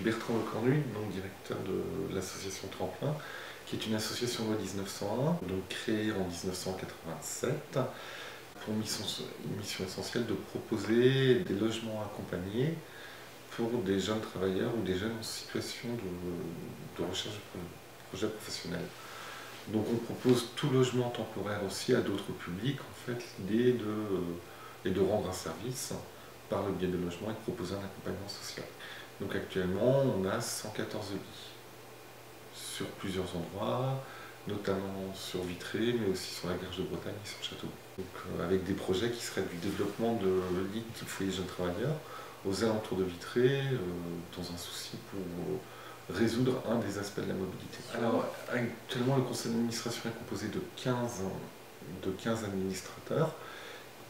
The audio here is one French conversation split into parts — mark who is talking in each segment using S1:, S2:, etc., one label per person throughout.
S1: Bertrand Lecornu, donc directeur de l'association Tremplin, qui est une association de 1901, donc créée en 1987, pour une mission essentielle de proposer des logements accompagnés pour des jeunes travailleurs ou des jeunes en situation de recherche de projet professionnel. Donc on propose tout logement temporaire aussi à d'autres publics. En fait, l'idée est de rendre un service par le biais de logement et de proposer un accompagnement social. Donc actuellement, on a 114 lits sur plusieurs endroits, notamment sur Vitré, mais aussi sur la Garge de Bretagne et sur Château. Donc, avec des projets qui seraient du développement de lits type foyer jeunes travailleurs aux alentours de Vitré, dans un souci pour résoudre un des aspects de la mobilité. Alors, actuellement, le conseil d'administration est composé de 15 administrateurs.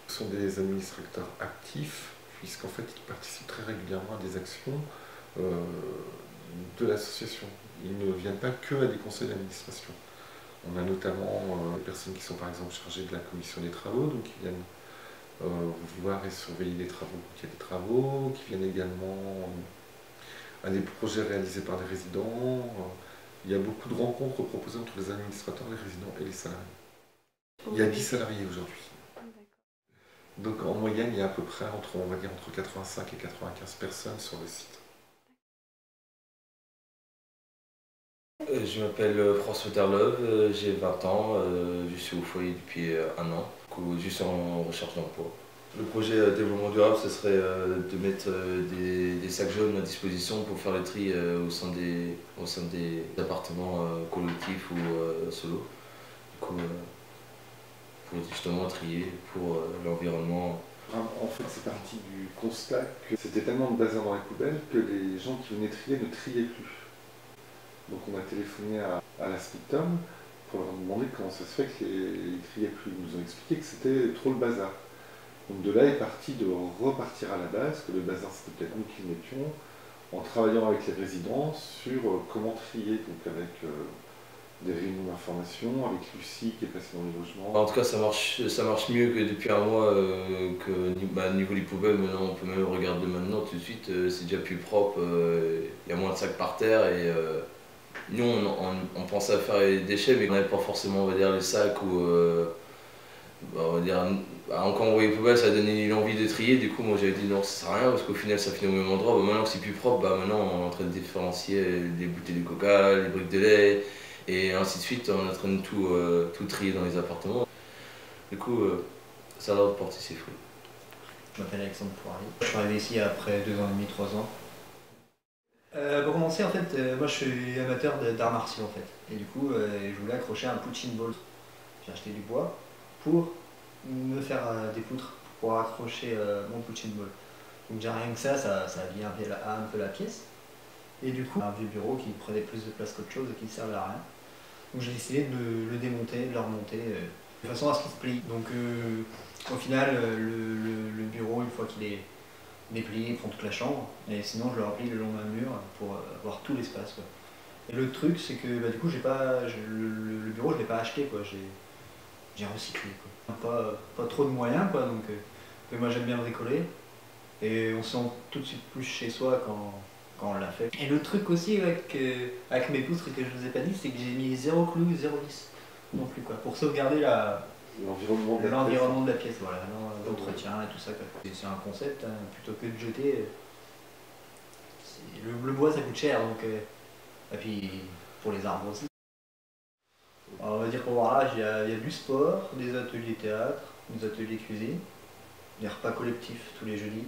S1: Ce sont des administrateurs actifs, puisqu'en fait, ils participent très régulièrement à des actions de l'association. Ils ne viennent pas que à des conseils d'administration. On a notamment des personnes qui sont par exemple chargées de la commission des travaux, donc qui viennent voir et surveiller les travaux quand il y a des travaux, qui viennent également à des projets réalisés par des résidents. Il y a beaucoup de rencontres proposées entre les administrateurs, les résidents et les salariés. Il y a 10 salariés aujourd'hui. Donc en moyenne, il y a à peu près on va dire entre 85 et 95 personnes sur le site.
S2: Je m'appelle François Terlove, j'ai 20 ans, je suis au foyer depuis un an, juste en recherche d'emploi. Le projet développement durable, ce serait de mettre des sacs jaunes à disposition pour faire le tri au sein des appartements collectifs ou solos. Du coup, pour justement trier pour l'environnement.
S1: En fait, c'est parti du constat que c'était tellement de bazar dans les poubelles que les gens qui venaient trier ne triaient plus. Donc on a téléphoné à la Spictom pour leur demander comment ça se fait qu'ils ne triaient plus. Ils nous ont expliqué que c'était trop le bazar. Donc de là est parti de repartir à la base, que le bazar c'était peut-être nous qui le mettions, en travaillant avec les résidents sur comment trier, donc avec des réunions d'information, avec Lucie qui est passée dans les logements.
S2: En tout cas, ça marche mieux que depuis un mois, au niveau des poubelles. Maintenant, on peut même regarder maintenant tout de suite, c'est déjà plus propre, il y a moins de sacs par terre et nous on pensait à faire les déchets, mais on n'avait pas forcément, on va dire, les sacs ou on va dire, quand on voyait les poubelles, ça donnait l'envie de trier. Du coup, moi j'avais dit non, ça sert à rien parce qu'au final ça finit au même endroit. Maintenant que c'est plus propre, maintenant on est en train de différencier les bouteilles de coca, les briques de lait et ainsi de suite. On est en train de tout trier dans les appartements. Du coup, ça a l'air de porter ses fruits.
S3: Je m'appelle Alexandre Poirier. Je suis arrivé ici après 2 ans et demi, 3 ans. Pour commencer, en fait, moi je suis amateur d'arts martiaux en fait. Et du coup, je voulais accrocher un punching ball. J'ai acheté du bois pour me faire des poutres pour accrocher mon punching ball. Donc déjà rien que ça habille un peu la pièce. Et du coup, un vieux bureau qui prenait plus de place qu'autre chose et qui ne servait à rien. Donc j'ai décidé de le démonter, de le remonter de façon à ce qu'il se plie. Donc au final, le bureau, une fois qu'il est déplié, il prend toute la chambre, et sinon je le replie le long d'un mur pour avoir tout l'espace. Et le truc, c'est que du coup, le bureau, je ne l'ai pas acheté, j'ai recyclé. Pas trop de moyens, donc moi j'aime bien bricoler, et on sent tout de suite plus chez soi quand on l'a fait. Et le truc aussi avec mes poutres que je vous ai pas dit, c'est que j'ai mis 0 clou, 0 vis non plus, pour sauvegarder l'environnement de la pièce, voilà, d'entretien et tout ça. C'est un concept, hein, plutôt que de jeter. Le bois ça coûte cher, donc, et puis pour les arbres aussi. Alors, on va dire qu'au barrage, il y a du sport, des ateliers théâtre, des ateliers cuisine, des repas collectifs tous les jeudis,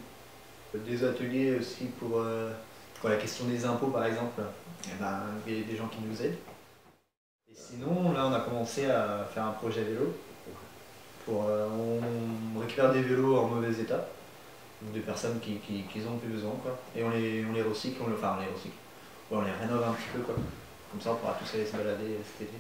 S3: des ateliers aussi pour la question des impôts par exemple, il y a des gens qui nous aident. Et sinon, là on a commencé à faire un projet vélo. On récupère des vélos en mauvais état, de personnes qui en ont plus besoin, et on les recycle, on les rénove un petit peu, comme ça on pourra tous aller se balader cet été.